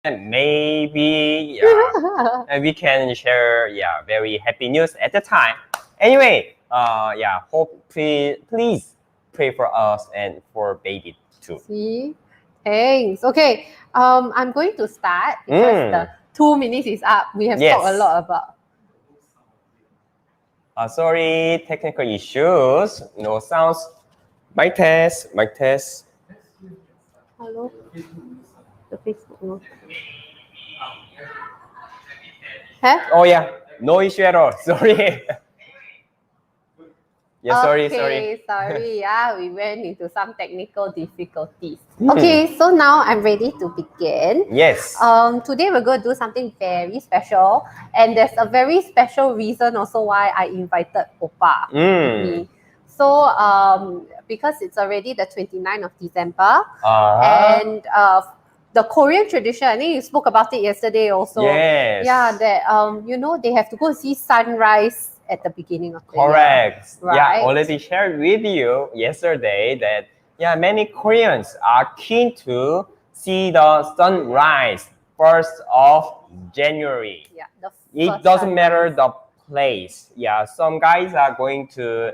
maybe and we can share very happy news at the time. Anyway, hope please pray for us and for baby too. See, thanks. Okay, I'm going to start because the 2 minutes is up. We have talked a lot about. Sorry, technical issues. No sounds. Mic test. Hello. The Facebook. No. Huh? Oh yeah, no issue at all. Sorry. Yeah, sorry. Yeah, we went into some technical difficulties. Okay, so now I'm ready to begin. Yes. Today we're going to do something very special, and there's a very special reason also why I invited Oppa with me. So, because it's already the 29th of December, and the Korean tradition, I think you spoke about it yesterday also. Yes. Yeah, that you know, they have to go see sunrise at the beginning of the year. Correct. Right? Yeah, already shared with you yesterday that many Koreans are keen to see the sunrise 1st of January. Yeah, it doesn't matter the place. Yeah, some guys are going to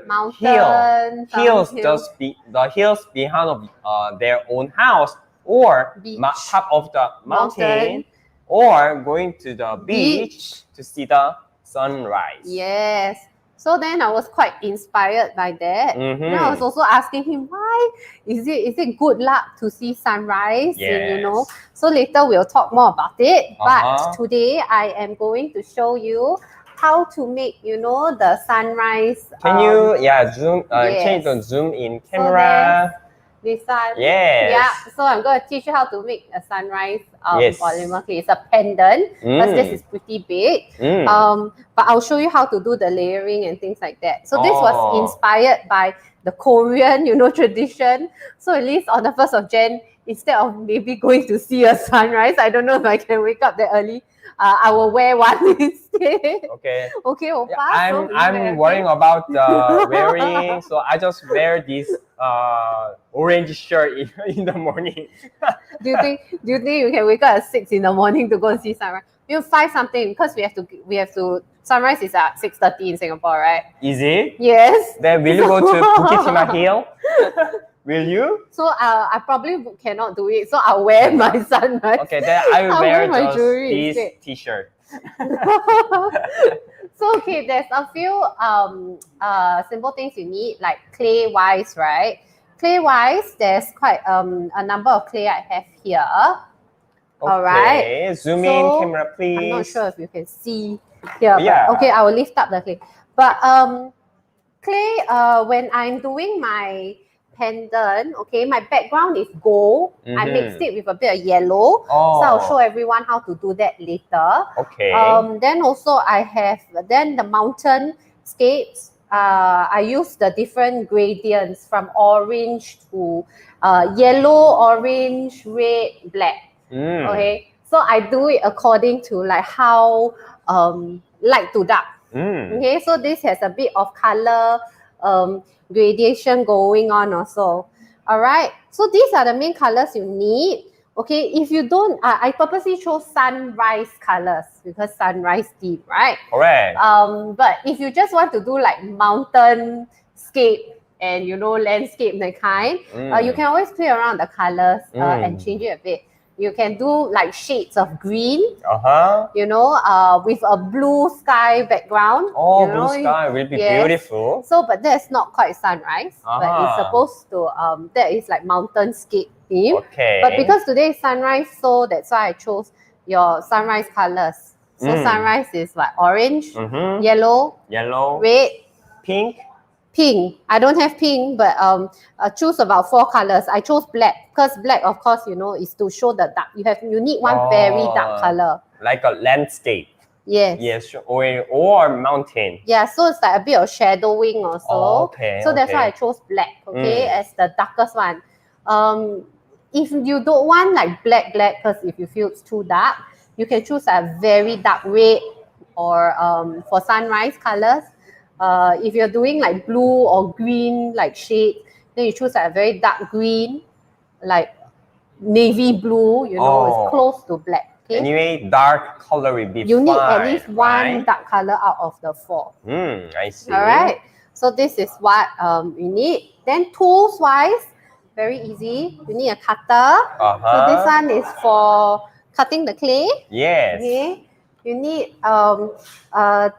hills behind of their own house, or top of the mountain, or going to the beach to see the sunrise. Yes. So then I was quite inspired by that. And I was also asking him, why is it good luck to see sunrise? Yes. And, you know, so later we'll talk more about it. But today I am going to show you how to make, you know, the sunrise. Can you zoom? Change the zoom in camera. So this one. Yes. Yeah. So I'm going to teach you how to make a sunrise polymer clay. It's a pendant because this is pretty big. But I'll show you how to do the layering and things like that. So this was inspired by the Korean, you know, tradition. So at least on the 1st of Jan, instead of maybe going to see a sunrise, I don't know if I can wake up that early. I will wear one instead. Okay. Okay, Oppa. Yeah, I'm worrying about wearing, so I just wear this orange shirt in the morning. Do you think you can wake up at 6 in the morning to go and see sunrise? We'll find something because we have to. Sunrise is at 6:30 in Singapore, right? Is it? Yes. Then will you go to Bukit Timah Hill? Will you? So I probably cannot do it. So I'll wear my sunrise. Okay, then I will wear my jewelry this T-shirt. So okay, there's a few simple things you need, like clay wise, right? Clay wise, there's quite a number of clay I have here. Okay. All right. Zoom in camera, please. I'm not sure if you can see here. Yeah. But, okay, I will lift up the clay. But clay, when I'm doing my pendant, okay, my background is gold. I mixed it with a bit of yellow. So I'll show everyone how to do that later. Okay. Then also I have the mountain scapes. I use the different gradients from orange to yellow, orange, red, black. Okay. So I do it according to like how light to dark. Okay, so this has a bit of color gradation going on also. All right, so these are the main colors you need. Okay, if you don't, I purposely chose sunrise colors because sunrise theme, right? Correct. But if you just want to do like mountain scape and, you know, landscape that kind, you can always play around the colors and change it a bit. You can do like shades of green, you know, with a blue sky background. Oh, you know, blue sky will be beautiful. So, but that's not quite sunrise, but it's supposed to, that is like mountainscape theme. Okay. But because today is sunrise, so that's why I chose your sunrise colors. So sunrise is like orange, yellow, red, pink. I don't have pink, but choose about 4 colors. I chose black because black, of course, you know, is to show the dark. You need one very dark color. Like a landscape. Yes. Yes, or mountain. Yeah, so it's like a bit of shadowing also. Okay. So that's why I chose black, okay, as the darkest one. If you don't want like black, because if you feel it's too dark, you can choose a very dark red or for sunrise colors. If you're doing like blue or green like shade, then you choose a very dark green, like navy blue, you know, it's close to black. Okay. Anyway, dark color will be You need at fine, least right? one dark color out of the 4. I see. All right. So this is what we need. Then tools wise, very easy. You need a cutter. So this one is for cutting the clay. Yes. Okay. You need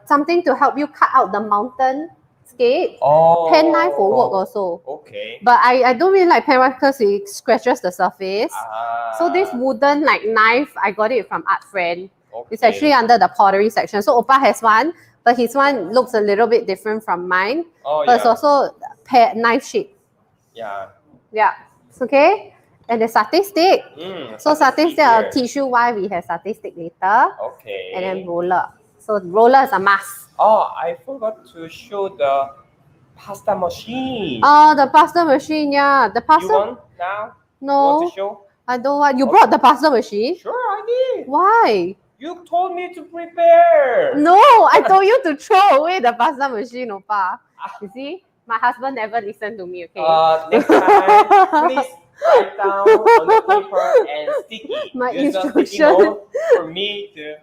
something to help you cut out the mountain scape. Oh. Penknife will work also. Okay. But I don't really like penknife because it scratches the surface. So this wooden like knife, I got it from Art Friend. Okay. It's actually under the pottery section. So Oppa has one, but his one looks a little bit different from mine. Oh, but it's also knife shape. Yeah. Yeah. It's okay. And the satay stick. So satay stick, I'll here. teach you why we have satay stick later. Okay. And then roller. So roller is a must. Oh, I forgot to show the pasta machine. Oh, the pasta machine, yeah. The pasta. You want now? No. You want to show? I don't want. You brought the pasta machine? Sure, I did. Why? You told me to prepare. No, I told you to throw away the pasta machine, Oppa. You see? My husband never listened to me, okay? Next time, please write down on the paper and sticky. My Use a sticky instruction. note for me to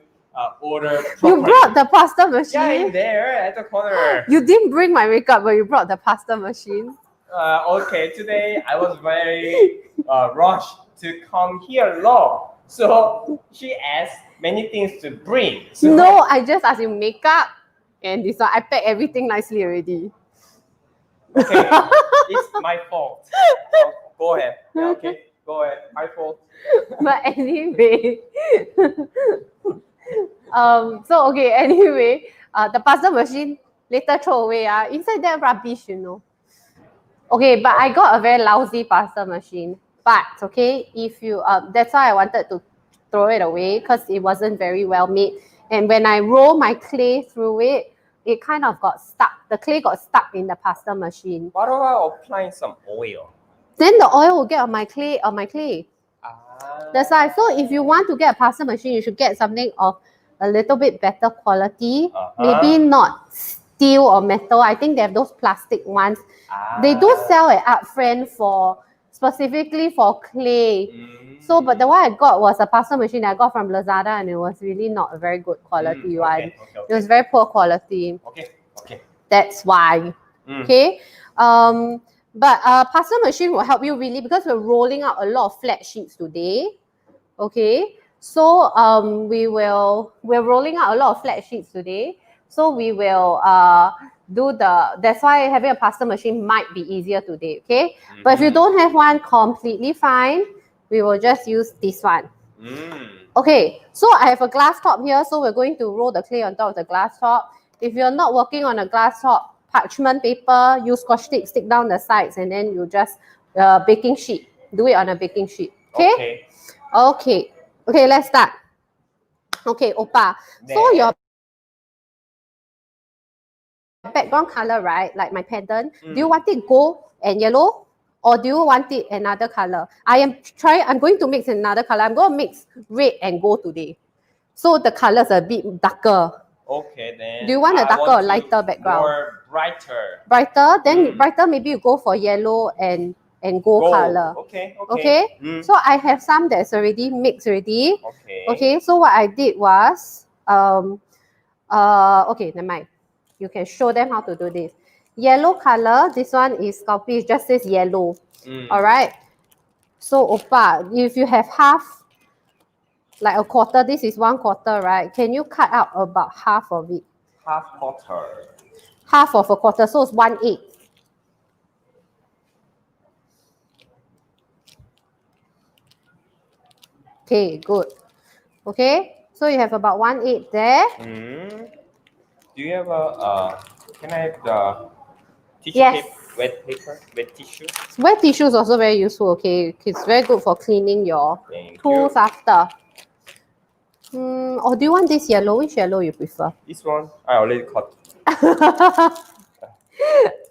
order properly. You brought the pasta machine? Yeah, in there at the corner. You didn't bring my makeup, but you brought the pasta machine. Okay, today I was very rushed to come here alone. So she asked many things to bring. So No, I just asked you makeup and this one. I packed everything nicely already. Okay, it's my fault. So go ahead. Yeah, okay, go ahead. My fault. But anyway, so okay, anyway, the pasta machine later throw away. Inside that rubbish, you know. Okay, but I got a very lousy pasta machine. But okay, if you that's why I wanted to throw it away because it wasn't very well made. And when I roll my clay through it, it kind of got stuck. The clay got stuck in the pasta machine. What about applying some oil? Then the oil will get on my clay. That's why. So if you want to get a pasta machine, you should get something of a little bit better quality. Maybe not steel or metal. I think they have those plastic ones. They do sell at Art Friend for specifically for clay. So, but the one I got was a pasta machine that I got from Lazada, and it was really not a very good quality one. Okay. It was very poor quality. Okay. That's why. Okay. But pasta machine will help you really because we're rolling out a lot of flat sheets today. Okay. So we're rolling out a lot of flat sheets today. So we will that's why having a pasta machine might be easier today. Okay. But if you don't have one, completely fine. We will just use this one. Okay, so I have a glass top here, so we're going to roll the clay on top of the glass top. If you're not working on a glass top, parchment paper, use scotch tape, stick down the sides, and then you just baking sheet. Do it on a baking sheet. Okay? Okay, let's start. Okay, Oppa. So your background color, right? Like my pendant, do you want it gold and yellow? Or do you want it another color? I'm going to mix another color. I'm going to mix red and gold today. So the colors are a bit darker. Okay, then. Do you want a darker or lighter background? More brighter. Brighter? Then brighter, maybe you go for yellow and gold color. Okay? So I have some that's already mixed already. Okay, so what I did was, okay, never mind. You can show them how to do this. Yellow color, this one is Sculpey, it just says yellow. All right. So Oppa, if you have half, like a quarter, this is 1/4, right? Can you cut out about half of it? Half quarter. Half of a quarter, so it's 1/8. Okay, good. Okay, so you have about 1/8 there. Do you have a, can I have the tissue Yes. paper, wet tissue? Wet tissue is also very useful, okay? It's very good for cleaning your tools after. Or do you want this yellow? Which yellow you prefer? This one, I already cut.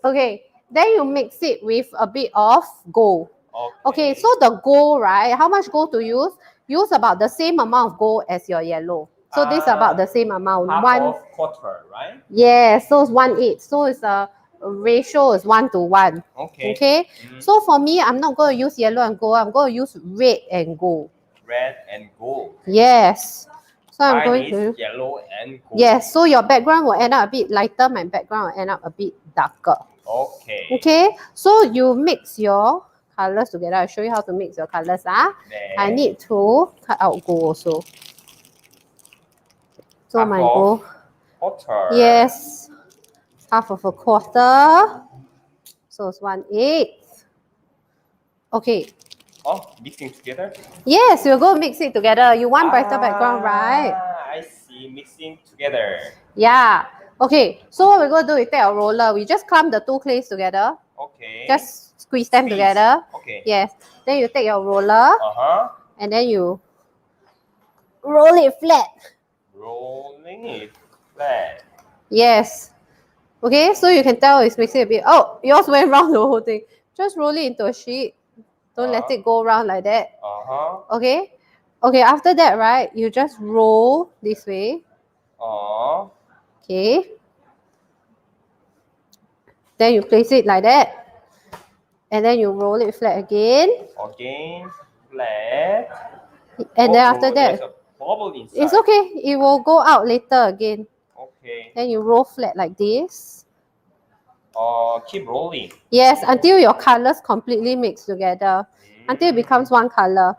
Okay, then you mix it with a bit of gold. Okay, so the gold, right? How much gold to use? Use about the same amount of gold as your yellow. So this is about the same amount. Half of quarter, right? Yeah, so it's 1/8. So it's a ratio is 1:1. Okay. So for me, I'm not going to use yellow and gold. I'm going to use red and gold. red and gold. Yes. So I'm Mine going is to. yellow and gold. Yes. So your background will end up a bit lighter. My background will end up a bit darker. Okay. Okay. So you mix your colors together. I'll show you how to mix your colors. I need to cut out gold also. So half my of gold. quarter. Yes. Half of a quarter. So it's 1/8. Okay. Oh, mixing together? Yes, you're going to mix it together. You want brighter background, right? I see. Mixing together. Yeah. Okay. So what we're going to do is take a roller. We just clump the two clays together. Okay. Just squeeze them together. Okay. Yes. Then you take your roller. Uh-huh. And then you roll it flat. Rolling it flat. Yes. Okay, so you can tell it's mixing a bit. Oh, yours went round the whole thing. Just roll it into a sheet. Don't let it go round like that. Uh-huh. Okay? Okay, after that, right, you just roll this way. Okay. Then you place it like that. And then you roll it flat again. Again, flat. And then after that, there's a bubble inside. it's okay. It will go out later again. Okay. Then you roll flat like this. Keep rolling. Yes, until your colors completely mix together. Until it becomes one color.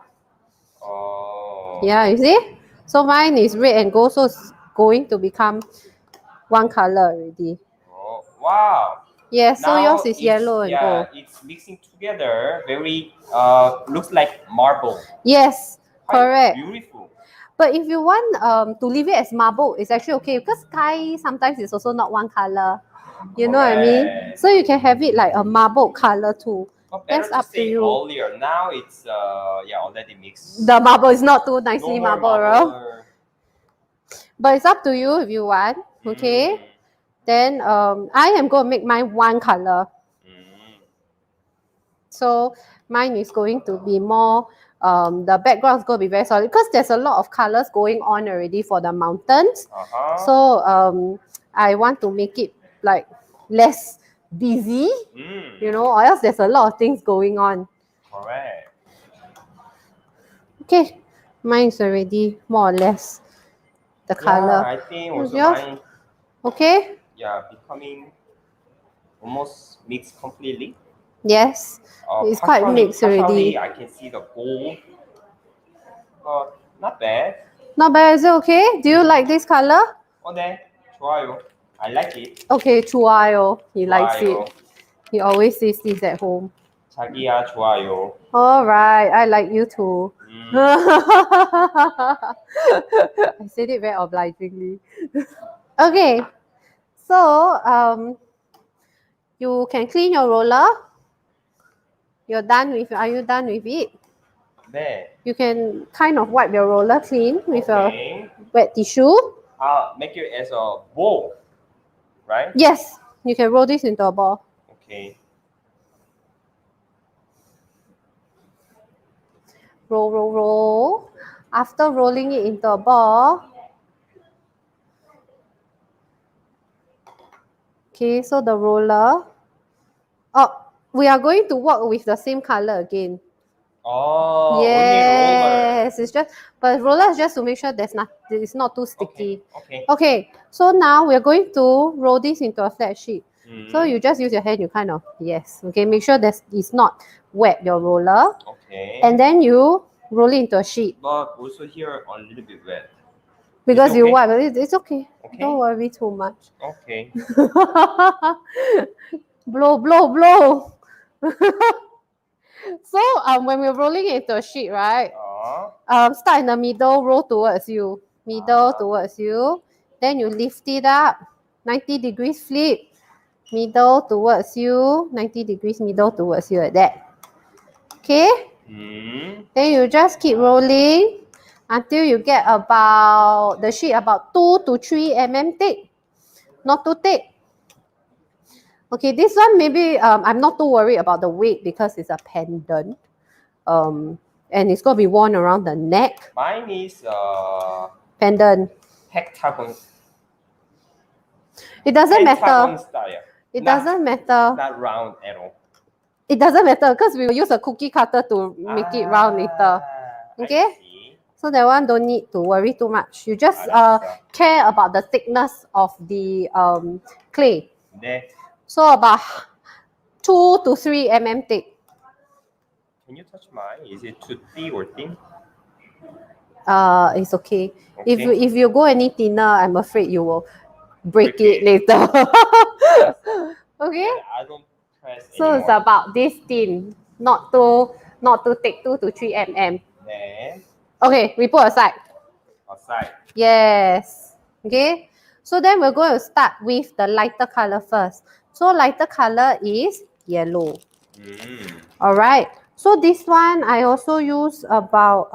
Yeah, you see? So mine is red and gold, so it's going to become one color already. Oh, wow. Yes, so Now yours is yellow and gold. It's mixing together. Very looks like marble. Yes, correct. Beautiful. But if you want to leave it as marble, it's actually okay because sky sometimes is also not one color. You know what I mean? So you can have it like a marble color too. That's up to you. Earlier. Now it's already mixed. The marble is not too nicely marble, right? But it's up to you if you want. Okay. Then I am going to make mine one color. So mine is going to be more, the background is going to be very solid because there's a lot of colors going on already for the mountains. So I want to make it like less busy, you know, or else there's a lot of things going on. Correct. Okay, mine's already more or less the color. I think also mine. Okay. Yeah, becoming almost mixed completely. Yes, it's quite mixed already. I can see the gold, but not bad. Not bad, is it okay? Do you like this color? Okay, 좋아요. I like it. Okay, 좋아요. He likes it. He always says this at home. 자기야 좋아요. Alright, I like you too. I said it very obligingly. Okay, so you can clean your roller. You're done with. Are you done with it? 네. You can kind of wipe your roller clean with a wet tissue. Make it as a ball, right? Yes, you can roll this into a ball. Okay. Roll, roll, roll. After rolling it into a ball, okay, so the roller. Oh, we are going to work with the same color again. Oh, yes, it's just, but roller is just to make sure it's not too sticky. Okay, so now we're going to roll this into a flat sheet. So you just use your hand, you kind of, okay, make sure that it's not wet, your roller. Okay. And then you roll it into a sheet. But also here a little bit wet. Because you wipe it, it's okay. Don't worry too much. Okay. Blow, blow, blow. So when we're rolling it into a sheet, right? Start in the middle, roll towards you. Middle towards you. Then you lift it up. 90 degrees flip. Middle towards you. 90 degrees middle towards you like that. Okay? Then you just keep rolling until you get about the sheet about 2 to 3 mm thick. Not too thick. Okay, this one maybe I'm not too worried about the weight because it's a pendant. And it's going to be worn around the neck. Mine is pendant. hectagon. It doesn't matter. Style. It doesn't matter. Not round at all. It doesn't matter because we will use a cookie cutter to make it round later. Okay? So that one don't need to worry too much. You just care about the thickness of the clay. 네. So about 2 to 3 mm thick. Can you touch mine? Is it too thick or thin? It's okay. If you go any thinner, I'm afraid you will break it later. Okay? I don't press So anymore. it's about this thin, not too thick, 2 to 3 mm. 네. Okay, we put aside. Aside. Yes. Okay. So then we're going to start with the lighter color first. So lighter color is yellow. All right. So this one I also use about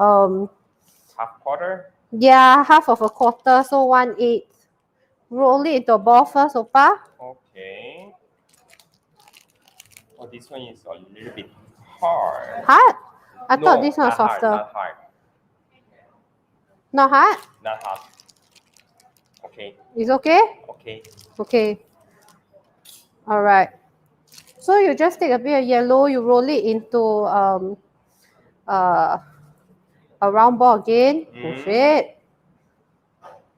half quarter. Yeah, half of a quarter, so 1/8. Roll it into a ball first, Opa. Okay. Oh, this one is a little bit hard. Hard? I thought this one was softer. Not hard. Not hard? Not hard. Okay. It's okay? Okay. Okay. All right. So you just take a bit of yellow, you roll it into a round ball again. Push it.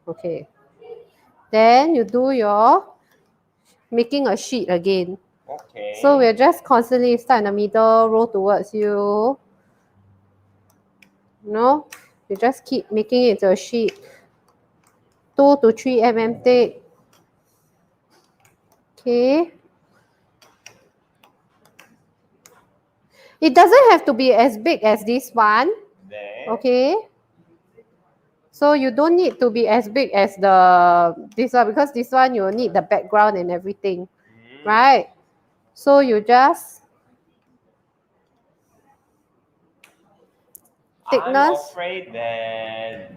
Okay. Then you do your making a sheet again. Okay. So we're just constantly start in the middle, roll towards you. No, you just keep making it into a sheet. 2 to 3 mm thick. Okay. It doesn't have to be as big as this one. Okay. So you don't need to be as big as this one, because this one you need the background and everything. Right? So you just thickness. I'm afraid that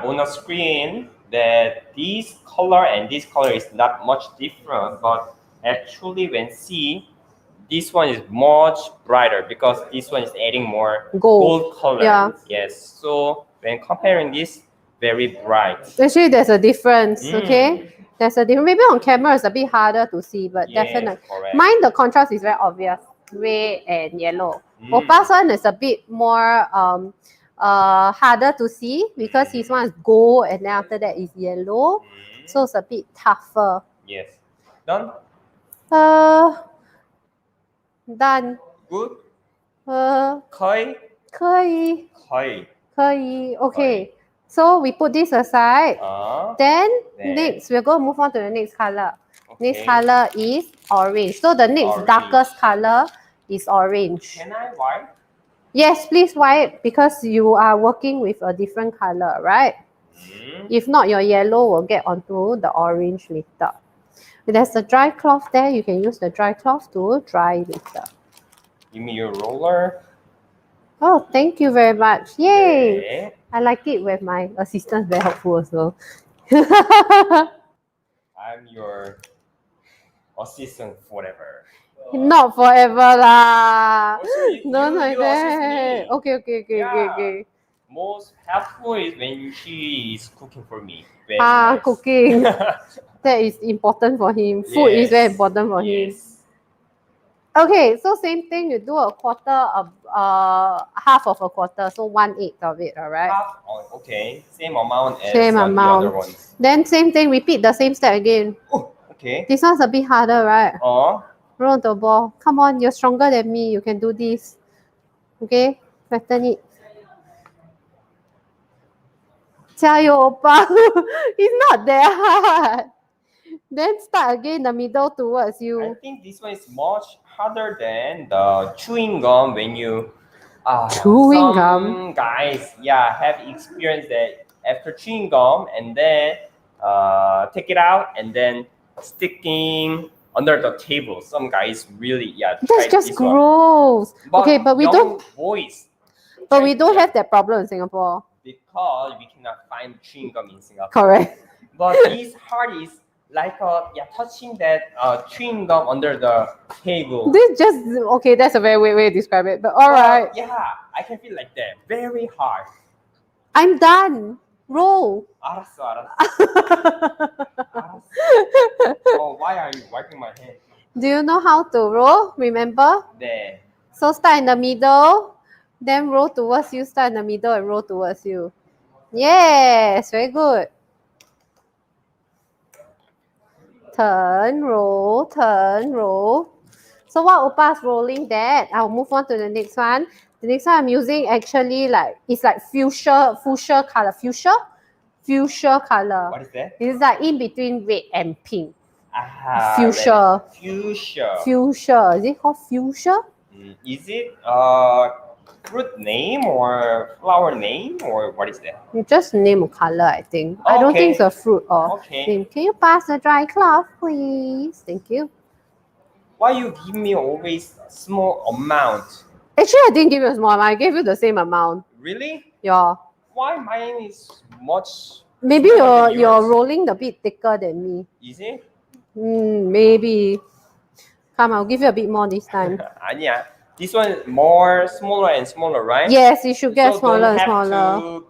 on the screen that this color and this color is not much different, but actually when see, this one is much brighter because this one is adding more gold color. Yeah. Yes. So when comparing this, very bright. Actually, there's a difference. Okay. There's a difference. Maybe on camera it's a bit harder to see, but definitely. Correct. Mine, the contrast is very obvious. Red and yellow. Opa's one is a bit more harder to see because his one is gold and then after that is yellow. So it's a bit tougher. Yes. Done? Done. Good. 可以。Okay. So we put this aside. Then next we're going to move on to the next color. Okay. Next color is orange. So the next darkest color is orange. Can I wipe? Yes, please wipe because you are working with a different color, right? If not, your yellow will get onto the orange later. If there's a dry cloth there, you can use the dry cloth to dry later. Give me your roller. Oh, thank you very much. Yay! Okay. I like it when my assistant's very helpful also. I'm your assistant forever. Not forever lah. Don't like that. Okay. Most helpful is when she is cooking for me. Nice. Cooking. That is important for him. Food is very important for him. Okay, so same thing, you do a quarter of half of a quarter, so 1/8 of it, all right? Okay, same amount as the other ones. Then same thing, repeat the same step again. Oh, okay. This one's a bit harder, right? Roll the ball. Come on, you're stronger than me. You can do this. Okay, flatten it. 加油, Oppa. It's not that hard. Then start again the middle towards you. I think this one is much harder than the chewing gum when you some guys have experienced that after chewing gum and then take it out and then sticking under the table. Some guys really that's just gross. Okay, but we don't we don't have that problem in Singapore because we cannot find chewing gum in Singapore. Correct. But this hard is like touching that chewing gum under the table. This just okay. That's a very weird way to describe it, but all right. Yeah, I can feel like that. Very hard. I'm done. Roll. 알았어. Oh, why are you wiping my hand? Do you know how to roll? Remember? 네. So start in the middle, Then roll towards you, start in the middle and roll towards you. Yes, very good. Turn, roll, turn, roll. So while Opa's rolling that, I'll move on to the next one. The next one I'm using actually it's like fuchsia color. Fuchsia color. What is that? It's like in between red and pink. Ah, Fuchsia. Fuchsia. Fuchsia. Is it called fuchsia? Is it fruit name or flower name or what is that? You just name a color, I think. I don't think it's a fruit or name. Can you pass the dry cloth, please? Thank you. Why you give me always small amount? Actually, I didn't give you a small amount. I gave you the same amount. Really? Yeah. Why mine is much? Maybe you're rolling a bit thicker than me. Is it? Maybe. Come, I'll give you a bit more this time. Yeah. This one more smaller and smaller, right? Yes, it should get smaller and smaller. smaller. To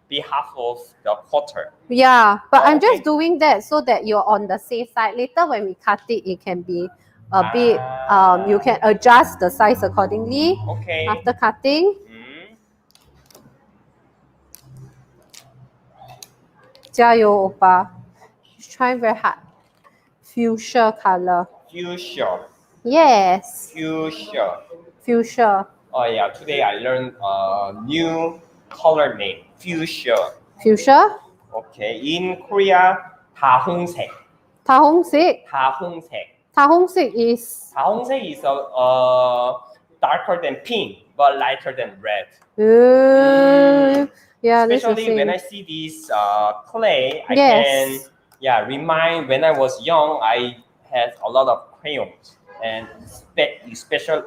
be half of the quarter. Yeah, but I'm just doing that so that you're on the safe side. Later when we cut it, it can be a bit. You can adjust the size accordingly. Okay. After cutting. Jiayo, Oppa. She's trying very hard. Fuchsia color. Fuchsia. Yes. Fuchsia. Fuchsia. Oh yeah, today I learned a new color name. Fuchsia. Fuchsia? Okay, in Korea, 다홍색. 다홍색? 다홍색. 다홍색 is? 다홍색 is darker than pink, but lighter than red. Yeah, especially when I see this clay, I can remind when I was young, I had a lot of crayons and special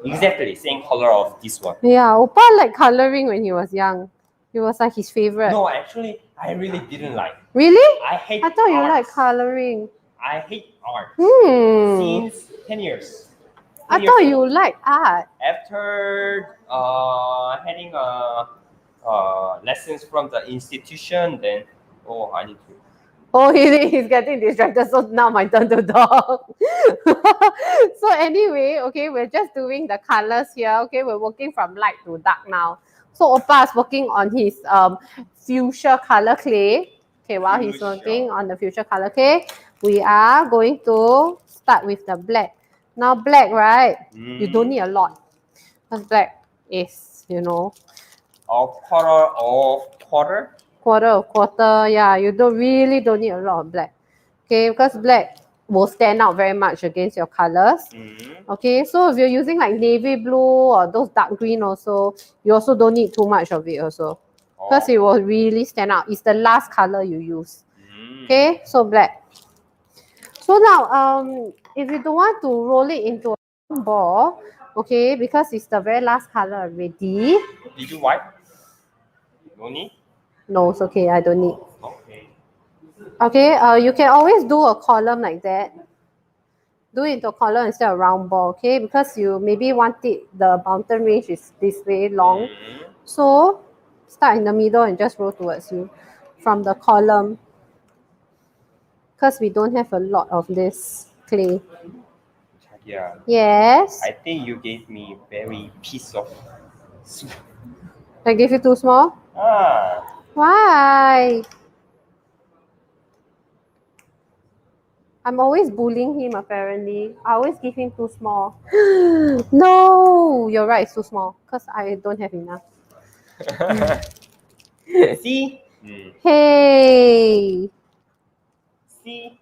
exactly same color of this one. Yeah, Oppa liked coloring when he was young. It was like his favorite. No, actually, I really didn't like. Really? I hate. I thought you liked coloring. I hate art. Since 10 years. I thought you liked art. After having lessons from the institution, then I need to. Oh, he's getting distracted. So now my turn to talk. So anyway, okay, we're just doing the colors here. Okay, we're working from light to dark now. So Oppa is working on his fuchsia color clay. Okay, while he's working on the fuchsia color clay, we are going to start with the black. Now black, right? You don't need a lot. Because black is, a quarter of quarter. Quarter, yeah. You don't need a lot of black. Okay, because black will stand out very much against your colors. Okay, so if you're using like navy blue or those dark green also, you also don't need too much of it also. Because it will really stand out. It's the last color you use. Okay, so black. So now, if you don't want to roll it into a ball, okay, because it's the very last color already. Did you wipe? No need? No, it's okay. I don't need. Okay, you can always do a column like that. Do it into a column instead of round ball, okay? Because you maybe want it, the mountain range is this way long. So, start in the middle and just roll towards you from the column. Because we don't have a lot of this clay. Yeah. Yes? I think you gave me very piece of... I gave you too small? Why? I'm always bullying him apparently. I always give him too small. No! You're right, it's too small. Because I don't have enough. See? Hey! See?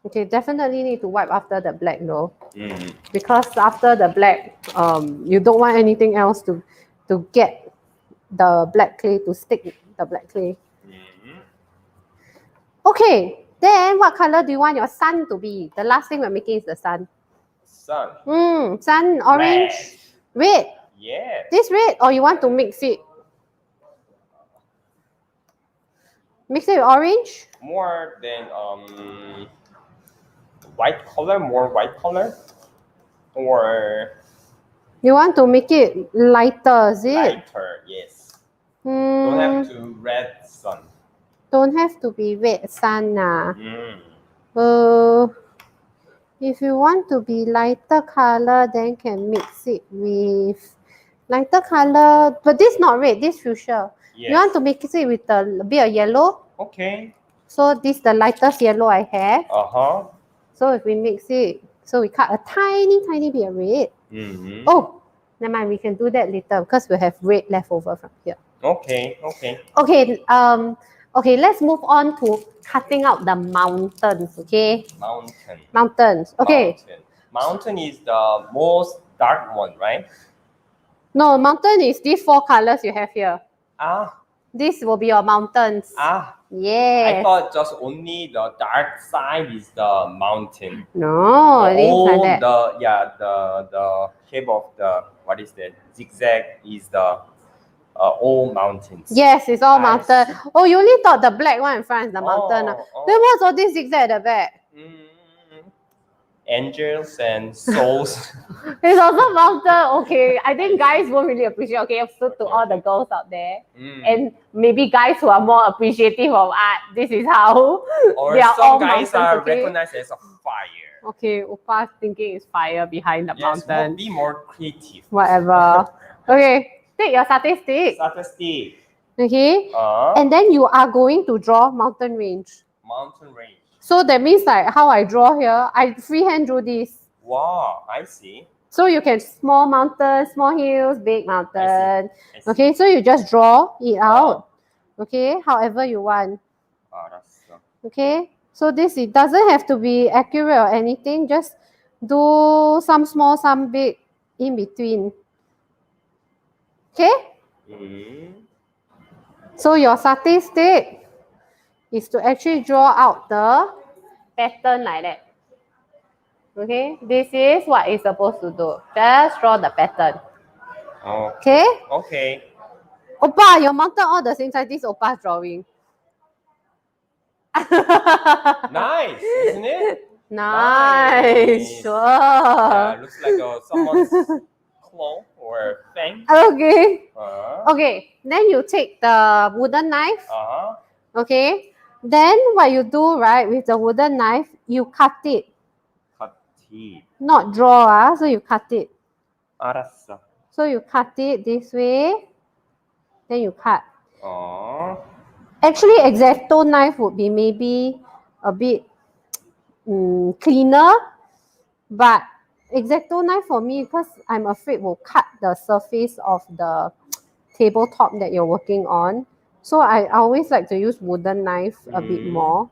Okay, definitely need to wipe after the black though. Because after the black, you don't want anything else to get the black clay, to stick the black clay. Okay, then what color do you want your sun to be? The last thing we're making is the sun. Sun. Sun, orange. Red. Yeah. This red, or you want to mix it? Mix it with orange? More than white color, more white color? Or... You want to make it lighter, is it? Lighter, yes. Don't have to red sun. Don't have to be red sun. If you want to be lighter color, then can mix it with lighter color. But this not red, this fuchsia. Yes. You want to mix it with a bit of yellow? Okay. So this the lightest yellow I have. Uh-huh. So if we mix it, so we cut a tiny bit of red. Mm-hmm. Oh, never mind, we can do that later because we have red left over from here. Okay, okay. Okay, let's move on to cutting out the mountains, okay? Mountains, okay. Mountain is the most dark one, right? No, mountain is these 4 colors you have here. Ah. This will be your mountains. Ah. Yes. I thought just only the dark side is the mountain. No, it is like that. The shape of the, what is that? Zigzag is the all mountains. Yes, it's all mountain. Oh, you only thought the black one in front is the mountain. Then what's all this zigzag at the back? Angels and souls. It's also mountain. Okay, I think guys won't really appreciate. Okay, so to all the girls out there, and maybe guys who are more appreciative of art, this is how or they are some all guys mountains, are okay? recognized as a fire. Okay, Oppa's thinking is fire behind the mountain. Be more creative. Whatever. Okay, take your satay stick. Satay stick. Okay, and then you are going to draw mountain range. Mountain range. So that means like how I draw here, I freehand drew this. Wow, I see. So you can small mountain, small hills, big mountain. I see. Okay, so you just draw it out. Okay, however you want. Okay, so this, it doesn't have to be accurate or anything. Just do some small, some big in between. Okay? So your satay stick is to actually draw out the pattern like that. Okay, this is what it's supposed to do. Just draw the pattern. Okay? Okay. Oppa, your mountain all the same size. This is Oppa's drawing. Nice, isn't it? Nice. Sure. Yeah, looks like someone's claw or fang. Okay. Okay, then you take the wooden knife. Okay. Then what you do, right, with the wooden knife, you cut it. Cut it. Not draw, so you cut it. 알았어. So you cut it this way. Then you cut. Actually, X-Acto knife would be maybe a bit cleaner. But X-Acto knife for me, because I'm afraid will cut the surface of the tabletop that you're working on. So I always like to use wooden knife a bit more.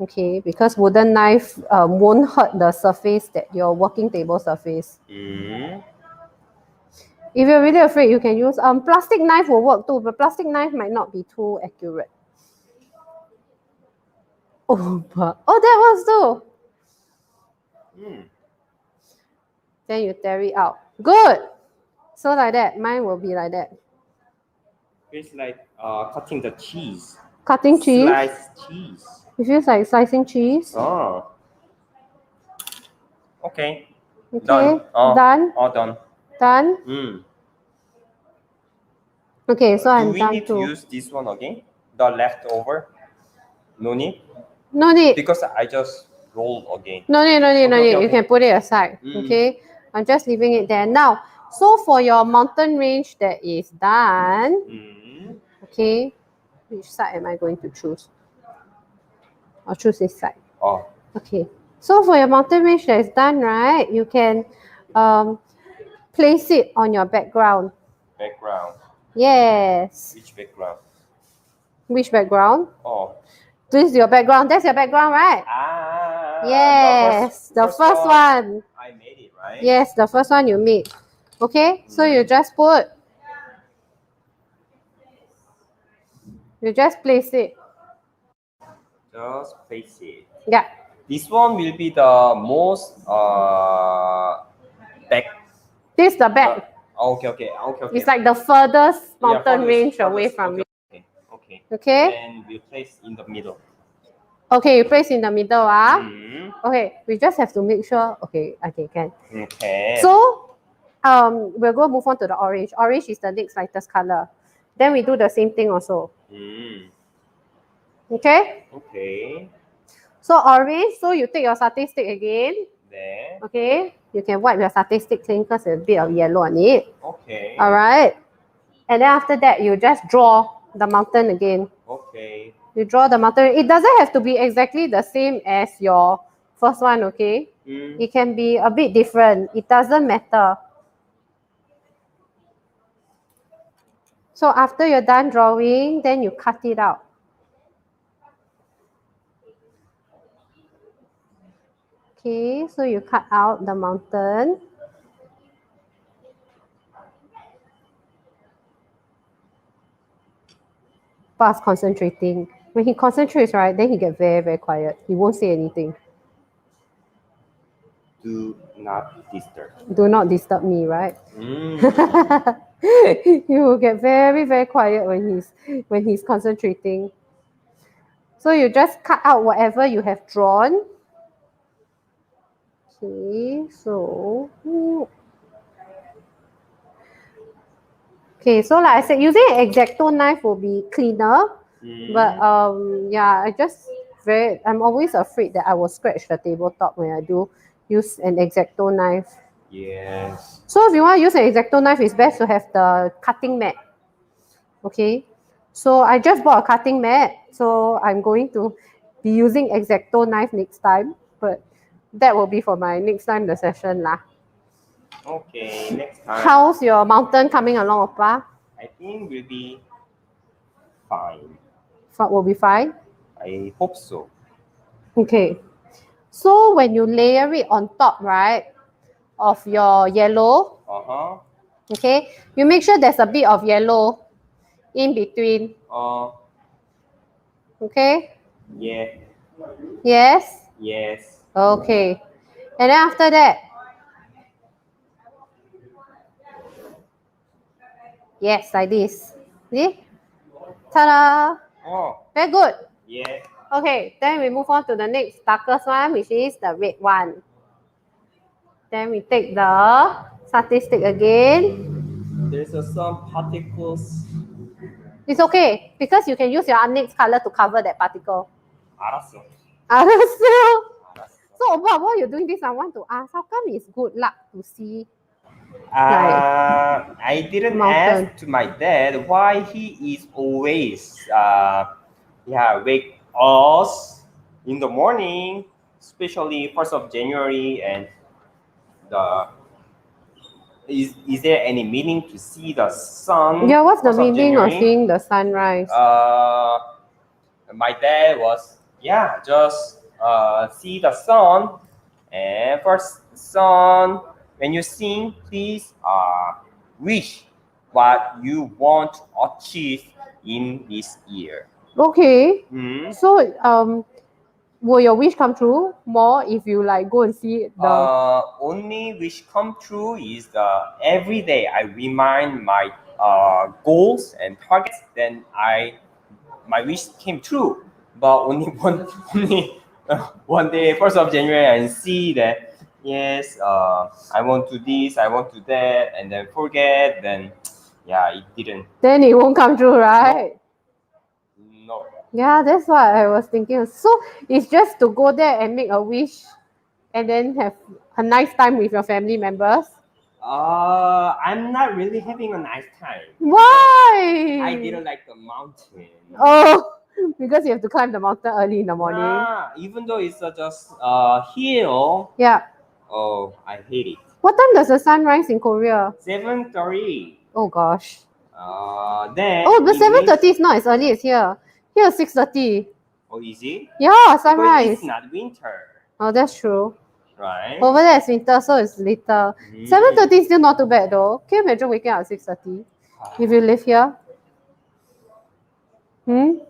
Okay, because wooden knife won't hurt the surface that your working table surface. If you're really afraid, you can use plastic knife will work too, but plastic knife might not be too accurate. Oh, that was too. Then you tear it out. Good. So like that, mine will be like that. It's like cutting the cheese. Cutting cheese? Sliced cheese. It feels like slicing cheese. Okay. Done. Done. All done. Done? Okay, so I'm done too. Do we need to use this one again? The leftover? No need? No need. Because I just roll again. No need. Okay. You can put it aside. Okay. I'm just leaving it there. Now, so for your mountain range that is done. Okay. Which side am I going to choose? I'll choose this side. Okay. So for your mountain range that is done, right? You can place it on your background. Background. Yes. Which background? Which background? This is your background. That's your background, right? Yes. The first one. I made it, right? Yes, the first one you made. Okay, so you just place it. Just place it. Yeah. This one will be the most back. This is the back. Okay. It's like the furthest mountain range away from you. Okay. And we place in the middle. Okay, you place in the middle. Okay, we just have to make sure. Okay, can. Okay. So, we're going to move on to the orange. Orange is the next lightest color. Then we do the same thing also. Okay? Okay. So orange, so you take your satay stick again. There. Okay, you can wipe your satay stick clean because there's a bit of yellow on it. Okay. All right. And then after that, you just draw the mountain again. Okay. You draw the mountain. It doesn't have to be exactly the same as your first one, okay? It can be a bit different. It doesn't matter. So after you're done drawing, then you cut it out. Okay, so you cut out the mountain. Pa's concentrating. When he concentrates, right, then he gets very, very quiet. He won't say anything. Do not disturb. Do not disturb me, right? Mm. He will get very, very quiet when he's concentrating. So you just cut out whatever you have drawn. Okay, so okay, so like I said, using an X-Acto knife will be cleaner. But yeah, I'm always afraid that I will scratch the tabletop when I do use an X-Acto knife. Yes. So if you want to use an X-Acto knife, it's best to have the cutting mat. Okay, so I just bought a cutting mat, so I'm going to be using X-Acto knife next time, but that will be for my next time the session lah. Okay, next time. How's your mountain coming along, Oppa? I think will be fine. Will be fine? I hope so. Okay. So when you layer it on top, right, of your yellow, okay, you make sure there's a bit of yellow in between. Okay? Yeah. Yes? Yes. Okay. And then after that, yes, like this. See? Ta-da! Oh. Very good. Yeah. Okay, then we move on to the next darkest one, which is the red one. Then we take the satay stick again. There's some particles. It's okay, because you can use your next color to cover that particle. 알았어. So, Opa, while you're doing this, I want to ask, how come it's good luck to see? I didn't ask to my dad why he is always wake us in the morning, especially 1st of January, and is there any meaning to see the sun? Yeah, what's the meaning of seeing the sunrise? My dad was just see the sun, and first sun, when you sing, please wish what you want to achieve in this year. Okay. So will your wish come true more if you like go and see the only wish come true is the every day I remind my goals and targets, then my wish came true. But only one day, 1st of January, and see that yes, I want to this, I want to that, and then forget, then it didn't. Then it won't come true, right? No. Yeah, that's what I was thinking. So it's just to go there and make a wish and then have a nice time with your family members? I'm not really having a nice time. Why? I didn't like the mountain. Oh, because you have to climb the mountain early in the morning. Even though it's just a hill. Yeah. Oh, I hate it. What time does the sun rise in Korea? 7:30. Oh gosh. Then. Oh, but 7:30 is not as early as here. Here 6:30. Oh, is it? Yeah, sunrise. Because it's not winter. Oh, that's true. Right. Over there it's winter, so it's later. 7:30 is still not too bad though. Can you imagine waking up at 6:30 if you live here? You'll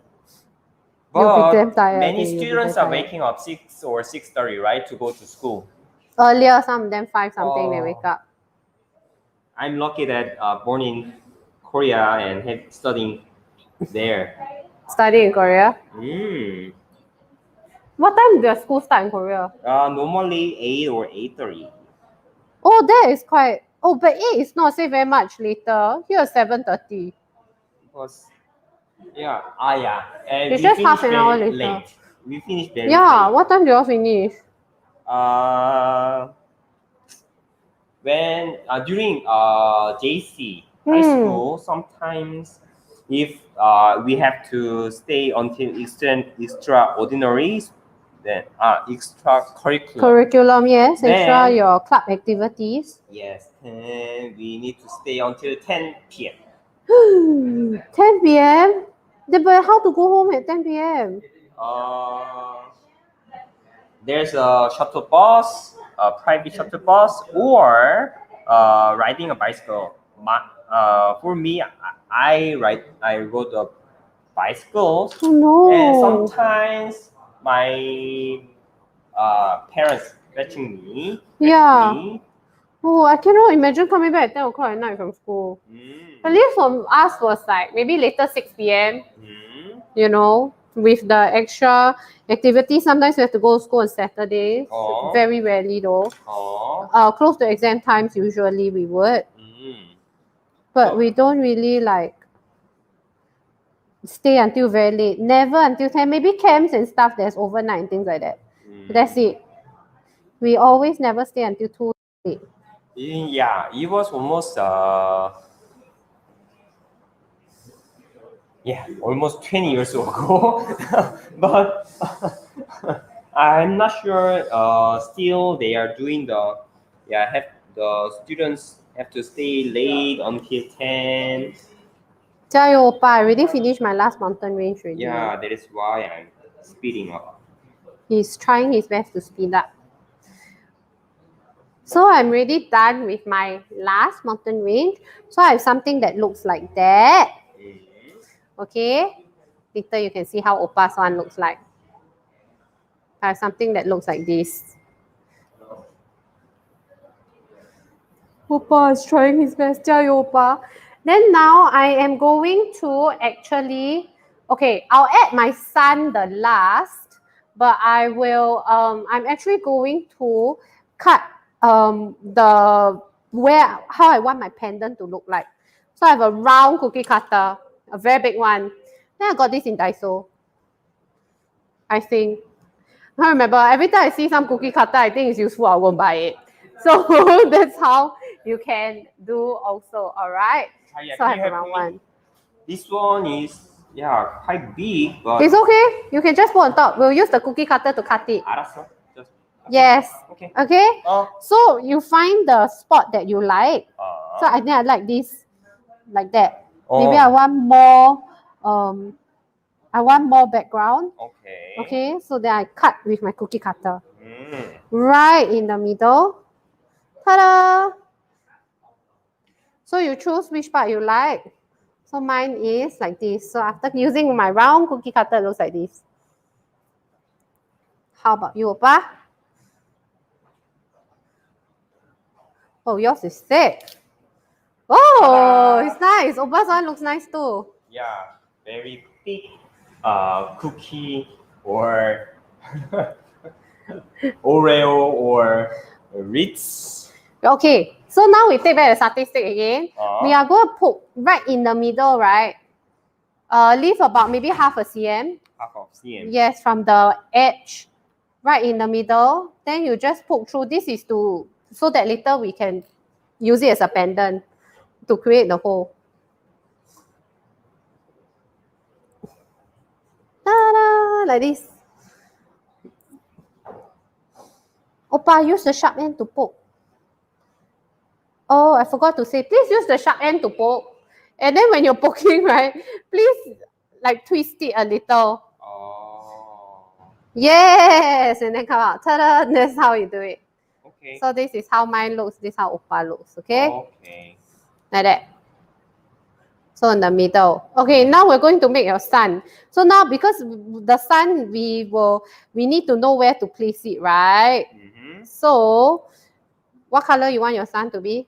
be damn tired. Many students are waking up 6 or 6:30, right, to go to school. Earlier, some of them 5 something they wake up. I'm lucky that born in Korea and studying there. Study in Korea? What time does school start in Korea? Normally 8 or 8:30. Oh, that is quite. Oh, but 8 is not say very much later. Here 7:30. Because, and it's just half an hour later. late. We finished very Yeah, late. what time do you all finish? When during JC high school, sometimes if we have to stay until extraordinary, then extracurricular. Curriculum, yes. Then, Extra your club activities. Yes, and we need to stay until 10 p.m. 10 p.m. But how to go home at 10 p.m.? There's a shuttle bus, a private shuttle bus, or riding a bicycle. For me, I rode a bicycle, Oh no. and sometimes my parents fetching me. Oh, I cannot imagine coming back at 10 o'clock at night from school. At least for us was like maybe later 6 p.m. You know, with the extra activity. Sometimes we have to go to school on Saturdays. Very rarely though. Close to exam times usually we would. But we don't really like stay until very late. Never until 10. Maybe camps and stuff there's overnight and things like that. That's it. We always never stay until too late. Yeah, it was almost almost 20 years ago. But I'm not sure still they are doing the students have to stay late until 10. 加油吧, I already finished my last mountain range already. Yeah, that is why I'm speeding up. He's trying his best to speed up. So I'm already done with my last mountain range. So I have something that looks like that. Okay. Later you can see how Oppa's one looks like. I have something that looks like this. Oppa is trying his best. 加油, Oppa. Then now I am going to actually, okay, I'll add my sun the last, but I will, I'm actually going to cut how I want my pendant to look like. So I have a round cookie cutter, a very big one. Then I got this in Daiso. I think. I don't remember. Every time I see some cookie cutter, I think it's useful, I won't buy it. So that's how you can do also, alright? So I have a round one. This one is, quite big, but... It's okay. You can just put on top. We'll use the cookie cutter to cut it. Yes. Okay? So you find the spot that you like. So I think I like this, like that. Maybe I want more background. Okay, so then I cut with my cookie cutter. Right in the middle. Ta-da! So you choose which part you like. So mine is like this. So after using my round cookie cutter, it looks like this. How about you, Oppa? Oh, yours is thick. Oh, it's nice. Oppa's one looks nice too. Yeah, very big cookie or Oreo or Ritz. Okay, so now we take back the satay stick again. We are going to put right in the middle, right? Leave about maybe half a cm. Half of cm. Yes, from the edge, right in the middle. Then you just poke through. This is so that later we can use it as a pendant to create the hole. Ta-da! Like this. Oppa, use the sharp end to poke. Oh, I forgot to say, please use the sharp end to poke. And then when you're poking, right, please like twist it a little. Yes, and then come out. Ta-da! That's how you do it. Okay. So this is how mine looks. This is how Oppa looks. Okay? Okay. Like that. So in the middle. Okay, now we're going to make your sun. So now because the sun, we need to know where to place it, right? So what color you want your sun to be?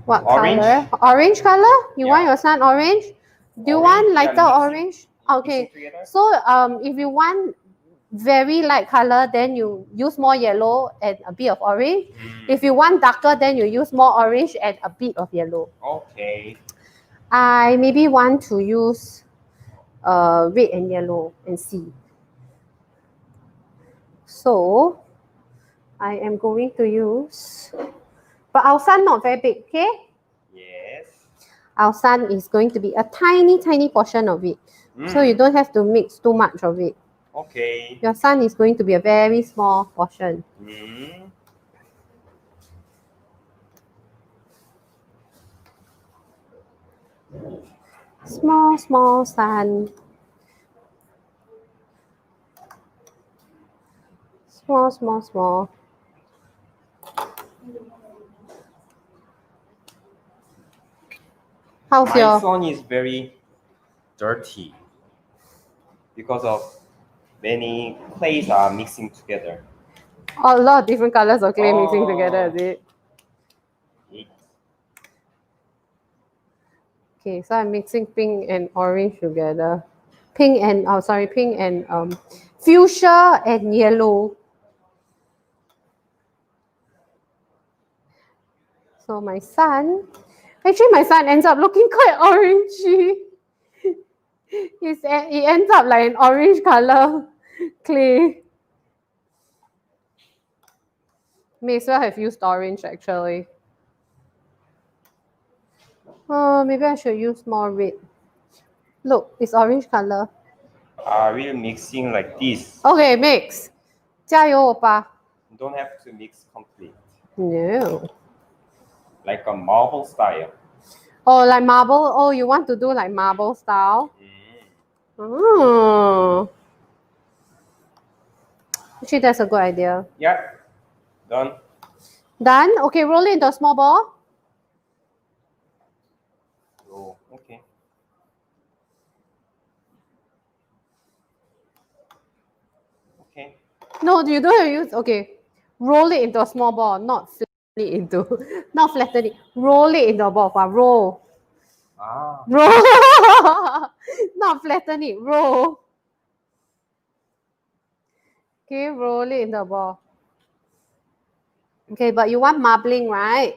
What orange. color? Orange color? You want your sun orange? Do you want lighter orange? Okay. So if you want very light color, then you use more yellow and a bit of orange. If you want darker, then you use more orange and a bit of yellow. Okay. I maybe want to use red and yellow and see. So I am going to use, but our sun not very big, okay? Yes. Our sun is going to be a tiny portion of it. So you don't have to mix too much of it. Okay. Your sun is going to be a very small portion. Small sun. Small. How's My sun is very dirty because of many clays are mixing together. A lot of different colors of clay mixing together, is it? Okay, so I'm mixing pink and orange together. Pink and fuchsia and yellow. So my sun ends up looking quite orangey. It ends up like an orange color clay. May as well have used orange actually. Oh, maybe I should use more red. Look, it's orange color. Are we mixing like this? Okay, mix. 加油, oppa. Don't have to mix complete. No. Like a marble style. Oh, like marble? Oh, you want to do like marble style? Oh. Actually, that's a good idea. Yeah. Done. Done? Okay, roll it into a small ball. Oh, okay. Okay. No, you don't have to use. Okay. Roll it into a small ball, not flatten it into. Not flatten it. Roll it into a ball. Roll. Roll. Not flatten it. Roll. Okay, roll it in the ball. Okay, but you want marbling, right?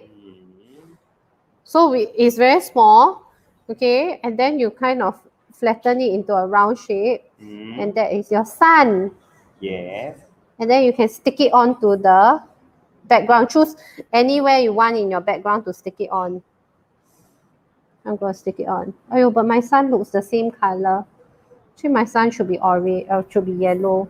So it's very small. Okay, and then you kind of flatten it into a round shape. And that is your sun. Yes. And then you can stick it onto the background. Choose anywhere you want in your background to stick it on. I'm going to stick it on. Oh, but my sun looks the same color. Actually, my sun should be orange or should be yellow.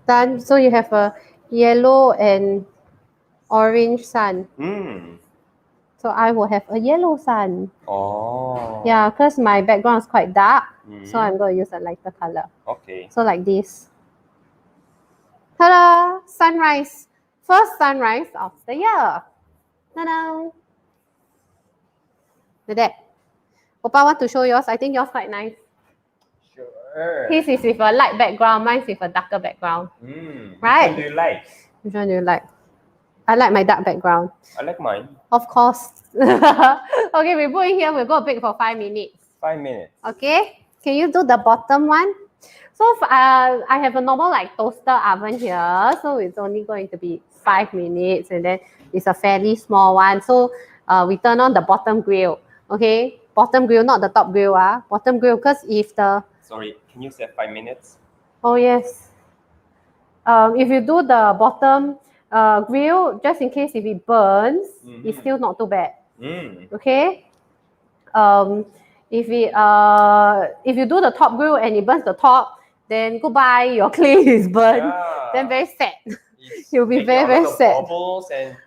Done. So you have a yellow and orange sun. So I will have a yellow sun. Oh. Yeah, because my background is quite dark. So I'm going to use a lighter color. Okay. So like this. Ta-da! Sunrise. First sunrise of the year. Ta-da! Like that. Oppa want to show yours. I think yours quite nice. Sure. His is with a light background. Mine is with a darker background. Right? Which one do you like? Which one do you like? I like my dark background. I like mine. Of course. Okay, we put in here. We'll go bake for 5 minutes. 5 minutes. Okay. Can you do the bottom one? So I have a normal like toaster oven here. So it's only going to be 5 minutes. And then it's a fairly small one. So we turn on the bottom grill. Okay. Bottom grill, not the top grill. Bottom grill, because if the... Sorry, can you say 5 minutes? Oh, yes. If you do the bottom grill, just in case if it burns, it's still not too bad. Okay. If you do the top grill and it burns the top, then goodbye, your clay is burnt. Yeah. Then very sad. You'll be very sad. Bubbles and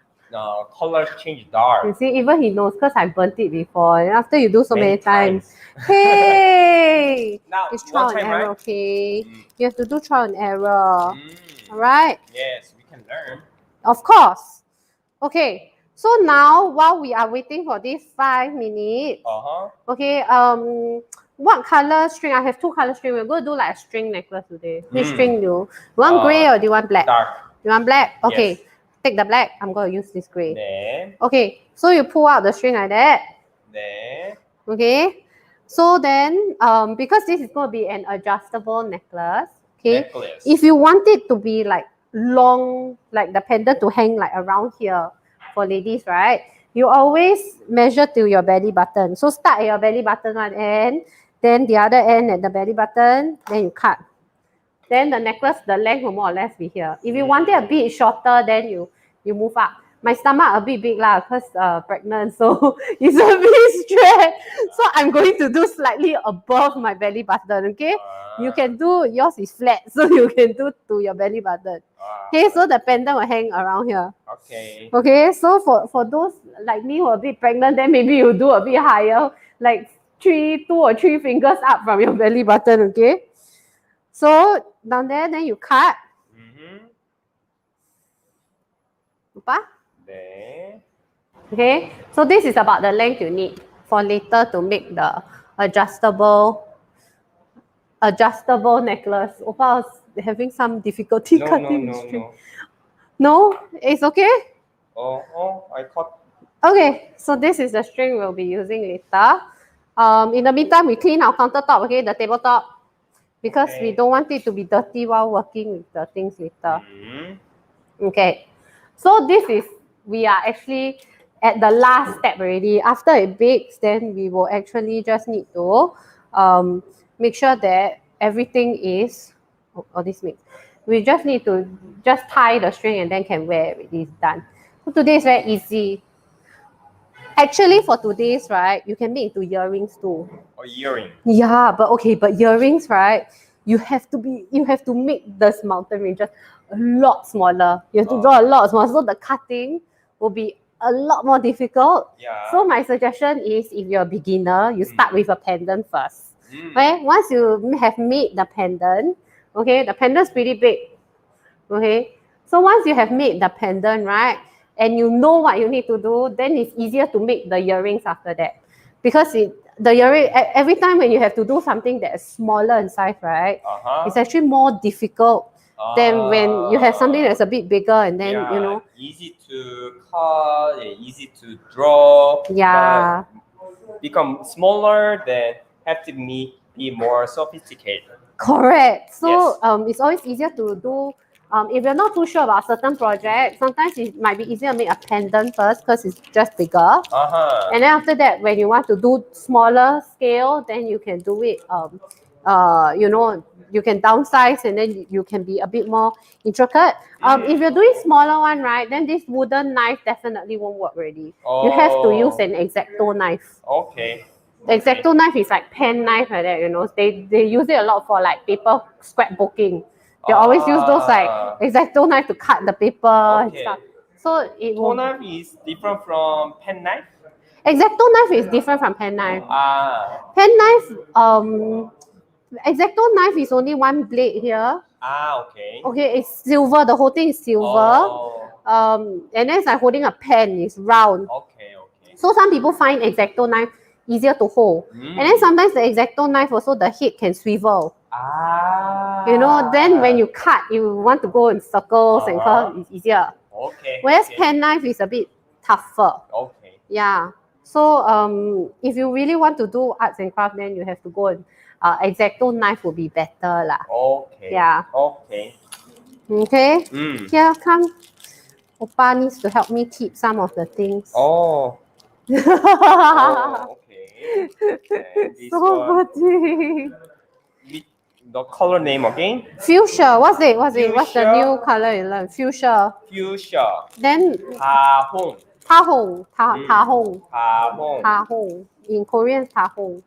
colors change dark. You see, even he knows because I burnt it before. And after you do so many times. Hey! Now, it's trial and error, right? okay? You have to do trial and error. Alright? Yes, we can learn. Of course. Okay. So now, while we are waiting for these 5 minutes, okay, what color string? I have 2 color string. We're going to do like a string necklace today. Which string do you want? Gray or do you want black? Dark. You want black? Okay. Yes. Take the black. I'm going to use this gray. Then. Okay. So you pull out the string like that. Then. Okay. So then, because this is going to be an adjustable necklace, okay? Necklace. If you want it to be like long, like the pendant to hang like around here for ladies, right? You always measure to your belly button. So start at your belly button one end, then the other end at the belly button, then you cut. Then the necklace, the length will more or less be here. If you want it a bit shorter, then you move up. My stomach a bit big lah, cause pregnant, so it's a bit stretched. So I'm going to do slightly above my belly button. Okay, you can do yours is flat, so you can do to your belly button. Okay, so the pendant will hang around here. Okay. Okay, so for those like me who are a bit pregnant, then maybe you do a bit higher, like 2 or 3 fingers up from your belly button. Okay. So down there, then you cut. There. Okay, so this is about the length you need for later to make the adjustable necklace. Opa was having some difficulty cutting the string. No, it's okay. I caught. Okay, so this is the string we'll be using later. In the meantime, we clean our countertop, okay, the tabletop, because we don't want it to be dirty while working with the things later. Okay, so we are actually at the last step already. After it bakes, then we will actually just need to make sure that everything is, this mix. We just need to just tie the string and then can wear it. It's done. So today is very easy. Actually, for today's, right, you can make into earrings too. Or earring. Yeah, but earrings, right? You have to make this mountain ranges a lot smaller. You have to draw a lot smaller, so the cutting will be a lot more difficult. Yeah. So my suggestion is, if you're a beginner, you start with a pendant first. Okay, once you have made the pendant, okay, the pendant's pretty big. Okay, so once you have made the pendant, right, and you know what you need to do, then it's easier to make the earrings after that. Because the earring, every time when you have to do something that is smaller in size, right, it's actually more difficult than when you have something that's a bit bigger and then, you know. Easy to cut, easy to draw. Yeah. Become smaller, then have to be more sophisticated. Correct. So it's always easier to do. If you're not too sure about a certain project, sometimes it might be easier to make a pendant first because it's just bigger. And then after that, when you want to do smaller scale, then you can do it, you know, you can downsize and then you can be a bit more intricate. If you're doing smaller one, right, then this wooden knife definitely won't work already. You have to use an X-Acto knife. Okay. The X-Acto knife is like pen knife like that, you know. They use it a lot for like paper scrapbooking. They always use those like X-Acto knife to cut the paper and stuff. So it will. Knife is different from pen knife. X-Acto knife is different from pen knife. Pen knife, X-Acto knife is only one blade here. Okay. Okay, it's silver. The whole thing is silver. And then it's like holding a pen. It's round. Okay. So some people find X-Acto knife easier to hold. And then sometimes the X-Acto knife also, the head can swivel. You know, then when you cut, you want to go in circles and curve, it's easier. Okay. Whereas pen knife is a bit tougher. Okay. Yeah. So if you really want to do arts and craft, then you have to go and X-Acto knife will be better lah. Okay. Yeah. Okay. Okay. Here, come. Oppa needs to help me keep some of the things. Okay. So pretty. The color name again? Fuchsia. What's it? What's the new color you learn? Fuchsia. Then Tahong. Tahong. In Korean, tahong.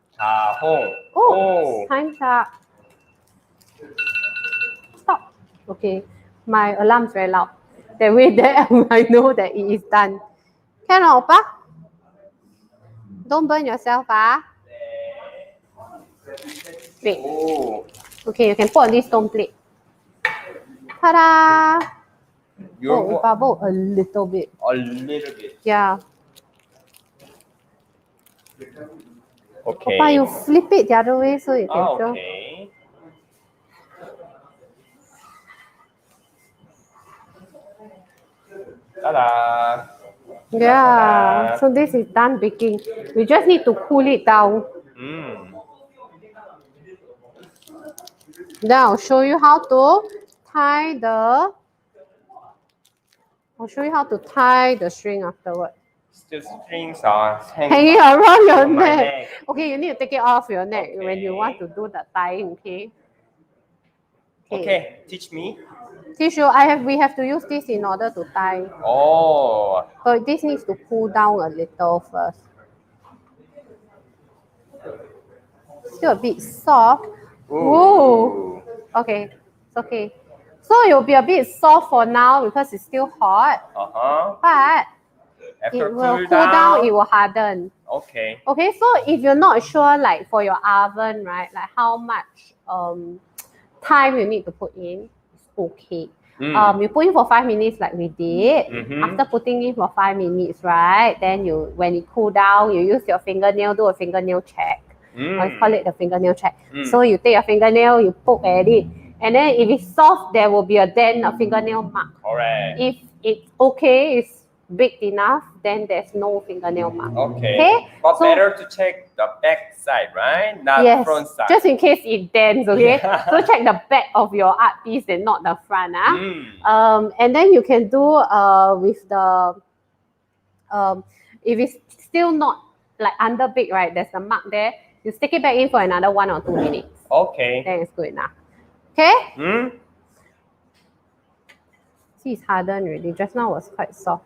Oh. Time's up. Stop. Okay. My alarm's very loud. That way that I know that it is done. Can or Oppa? Don't burn yourself, Wait. Okay, you can put on this stone plate. Ta-da! Bubble a little bit. Yeah. Okay. Oppa, you flip it the other way so you can show. Okay. Ta-da! Yeah. So this is done baking. We just need to cool it down. Now I'll show you how to tie the. I'll show you how to tie the string afterward. Still strings are Hanging around your on my neck. Okay, you need to take it off your neck when you want Okay. to do the tying. Okay. Okay, teach me. Teach you. We have to use this in order to tie. Oh. So this needs to cool down a little first. Still a bit soft. Whoa. Okay, it's okay. So it'll be a bit soft for now because it's still hot. But After it will cool down, it will harden. Okay. Okay, so if you're not sure, like for your oven, right, like how much time you need to put in, it's okay. You put in for 5 minutes like we did. After putting in for 5 minutes, right, then when it cool down, you use your fingernail, do a fingernail check. I call it the fingernail check. So you take your fingernail, you poke at it, and then if it's soft, there will be a fingernail mark. Alright. If it's okay, it's big enough, then there's no fingernail mark. Okay. But better to check the back side, right? Not front side. Just in case it dents, okay? So check the back of your art piece and not the front. And then you can do with the if it's still not like under big, right? There's a mark there. You stick it back in for another 1 or 2 minutes. Okay. Then it's good enough. Okay? See, it's hardened already. Just now was quite soft.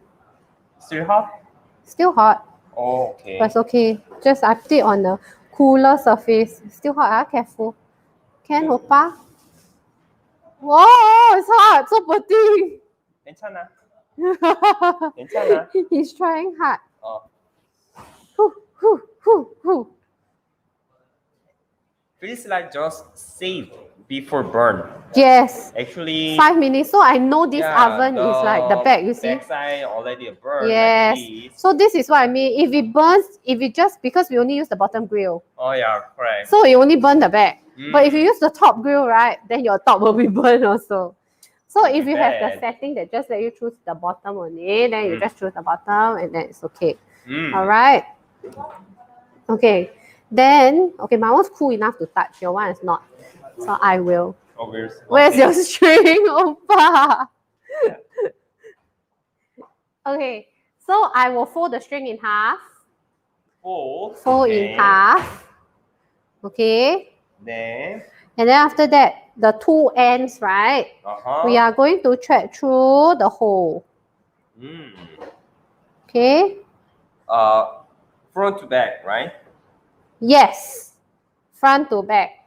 Still hot? Still hot. Okay. But it's okay. Just I put it on the cooler surface. Still hot, careful. Can, Oppa? Whoa, it's hot. So poor. 괜찮아. 괜찮아. He's trying hard. Feels like just saved before burn. Yes. Actually, 5 minutes. So I know this oven is like the back, you see? Backside already a burn. Yes. Like so this is what I mean. If it burns, because we only use the bottom grill. Oh yeah, correct. So it only burn the back. But if you use the top grill, right, then your top will be burned also. So if you have the setting that just let you choose the bottom only, then you just choose the bottom and then it's okay. All right. Okay. Then, my one's cool enough to touch. Your one is not. So I will. Oh, where's your string, Oppa? Okay. So I will fold the string in half. Fold in half. Okay. Then. And then after that, the 2 ends, right? We are going to thread through the hole. Okay. Front to back, right? Yes. Front to back.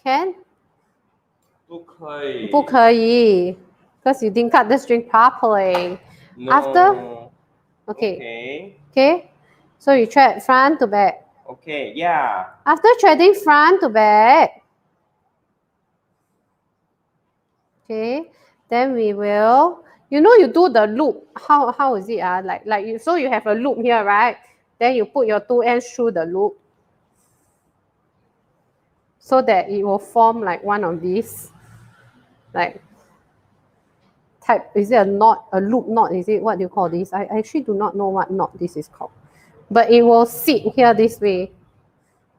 Can? 不可以。不可以 because you didn't cut the string properly. No. After? Okay. So you thread front to back. Okay, yeah. After threading front to back, okay, then we will, you do the loop. How is it? So you have a loop here, right? Then you put your 2 ends through the loop so that it will form like one of these, like type. Is it a knot, a loop knot? Is it, what do you call this? I actually do not know what knot this is called. But it will sit here this way,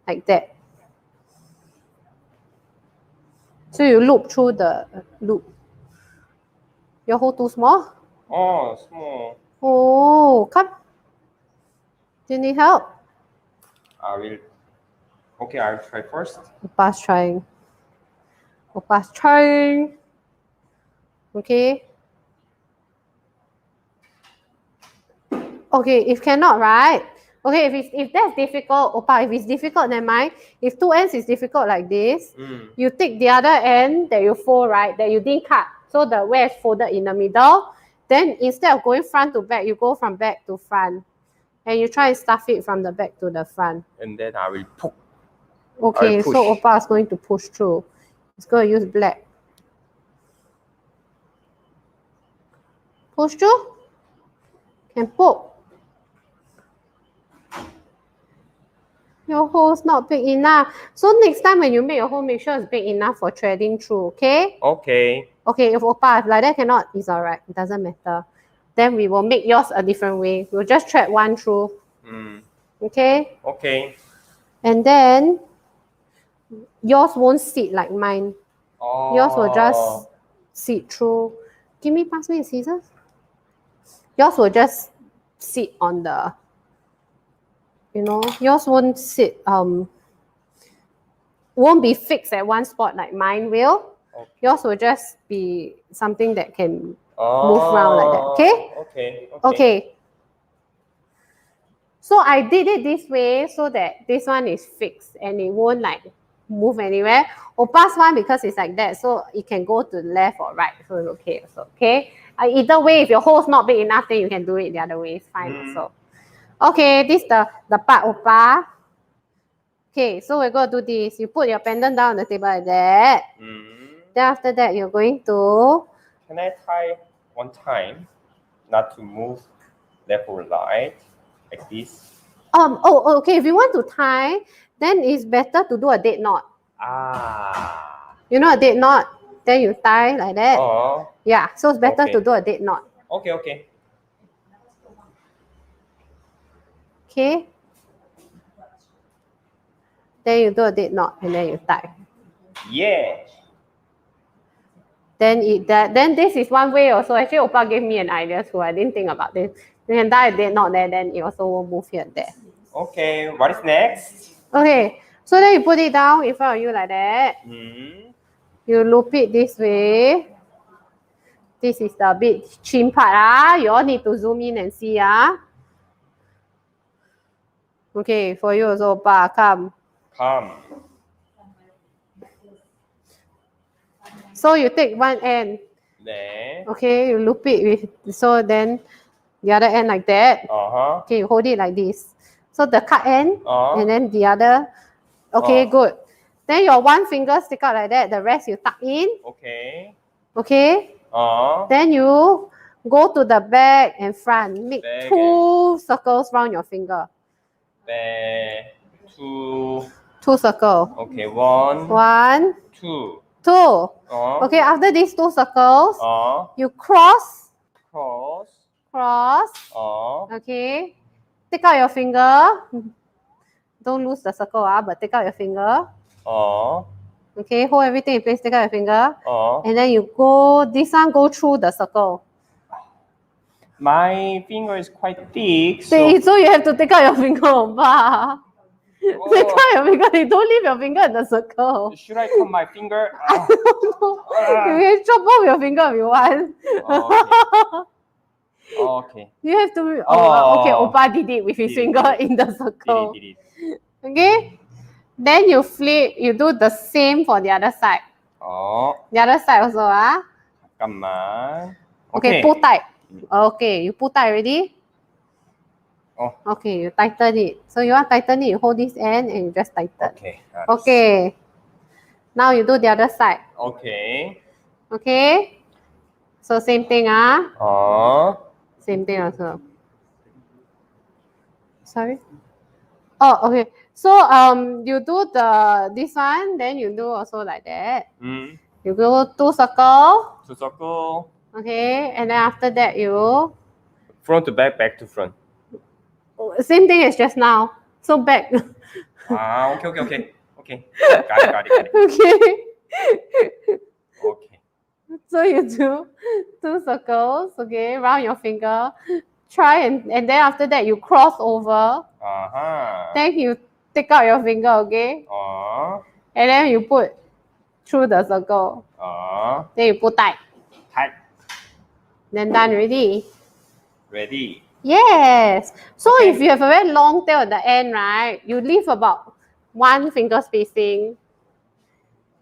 like that. So you loop through the loop. Your hole too small? Oh, small. Oh, come. Do you need help? I will. Okay, I'll try first. Oppa's trying. Oppa's trying. Okay. Okay, if cannot, right? Okay, if that's difficult, Oppa, if it's difficult, never mind. If 2 ends is difficult like this, you take the other end that you fold, right, that you didn't cut. So the where it's folded in the middle. Then instead of going front to back, you go from back to front. And you try and stuff it from the back to the front. And then I will poke. Okay, so Oppa is going to push through. It's going to use black. Push through. Can poke. Your hole's not big enough. So next time when you make your hole, make sure it's big enough for threading through, okay? Okay. Okay, if Oppa, like that cannot, it's alright. It doesn't matter. Then we will make yours a different way. We'll just thread one through. Okay? Okay. And then Yours won't sit like mine. Oh. Yours will just sit through. Pass me the scissors. Yours will just sit on the, yours won't sit, won't be fixed at one spot like mine will. Okay. Yours will just be something that can move around like that. Okay? Okay. So I did it this way so that this one is fixed and it won't like move anywhere. Opa's one, because it's like that, so it can go to left or right, so it's okay also. Okay? Either way, if your hole's not big enough, then you can do it the other way. It's fine also. Okay, this is the part Opa. Okay, so we're going to do this. You put your pendant down on the table like that. Then after that, you're going to... Can I tie one time, not to move left or right, like this? Okay. If you want to tie, then it's better to do a dead knot. You know a dead knot? Then you tie like that. Yeah, so it's better to do a dead knot. Okay. Okay. Then you do a dead knot and then you tie. Yeah. Then this is one way also. Actually, Opa gave me an idea too. I didn't think about this. You can tie a dead knot there, then it also won't move here and there. Okay, what is next? Okay, so then you put it down in front of you like that. You loop it this way. This is the big chin part. You all need to zoom in and see. Okay, for you also, Opa, come. So you take one end. There. Okay, you loop it with, so then the other end like that. Okay, you hold it like this. So the cut end and then the other. Okay, good. Then your one finger stick out like that. The rest you tuck in. Okay. Then you go to the back and front. Make two circles around your finger. Two circles. Okay, one. Two. Okay, after these two circles, you cross. Okay. Take out your finger. Don't lose the circle, but take out your finger. Okay, hold everything in place, take out your finger. And then you go, this one go through the circle. My finger is quite thick. So you have to take out your finger, Opa. Take out your finger. You don't leave your finger in the circle. Should I cut my finger? I don't know. You can chop off your finger if you want. Okay. You have to. Okay, Opa did it with his finger in the circle. Did it. Okay. Then you flip. You do the same for the other side. The other side also. Come on. Okay, pull tight. Okay, you pull tight already? Okay, you tighten it. So you want to tighten it, you hold this end and you just tighten. Okay. Now you do the other side. Okay. So same thing, Same thing also. Sorry. Okay. So you do this one, then you do also like that. You go two circle. Okay, and then after that you front to back, back to front. Same thing as just now. So back. Okay. Got it. Okay. So you do two circles, okay, around your finger. Try and then after that you cross over. Then you take out your finger, okay? And then you put through the circle. Then you put tight. Then done already. Ready. Yes. So if you have a very long tail at the end, right, you leave about 1 finger spacing.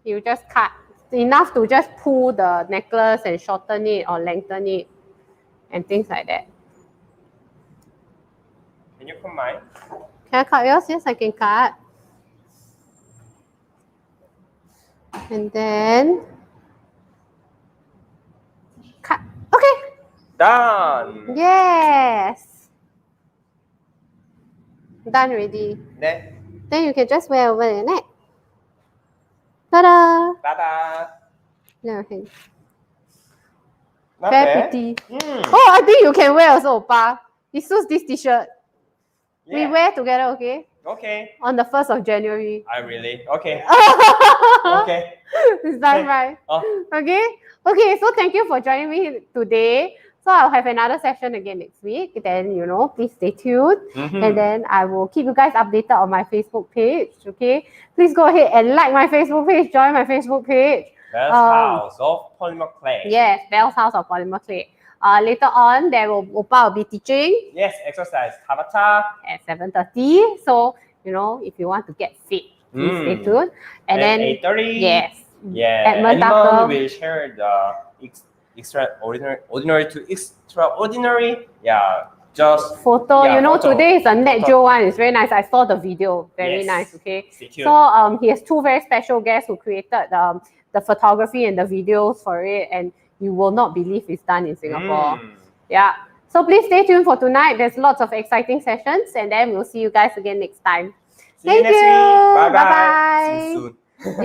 You just cut enough to just pull the necklace and shorten it or lengthen it and things like that. Can you cut mine? Can I cut yours? Yes, I can cut. And then cut. Okay. Done. Yes. Done already. Then you can just wear over your neck. Ta-da! No, okay. Very pretty. I think you can wear also, Opa. It suits this t-shirt. We wear together, okay? Okay. On the 1st of January. I really? Okay. Okay. Is that right? Okay. Okay, so thank you for joining me today. So I'll have another session again next week. Then, you know, please stay tuned. And then I will keep you guys updated on my Facebook page. Okay. Please go ahead and like my Facebook page. Join my Facebook page. Bell's House of Polymer Clay. Yes, Bell's House of Polymer Clay. Later on, Opa will be teaching. Yes, exercise Tabata at 7:30. So, you know, if you want to get fit, please stay tuned. And then 8:30. Yes. Yeah. Edmund will share the ordinary to extraordinary. Yeah. Just photo. Yeah, you know, photo. today is a Net Joe one. It's very nice. I saw the video. Very nice. Okay. Stay tuned. So he has two very special guests who created the photography and the videos for it, and you will not believe it's done in Singapore. Yeah. So please stay tuned for tonight. There's lots of exciting sessions, and then we'll see you guys again next time. See you next week. Bye bye. See you soon.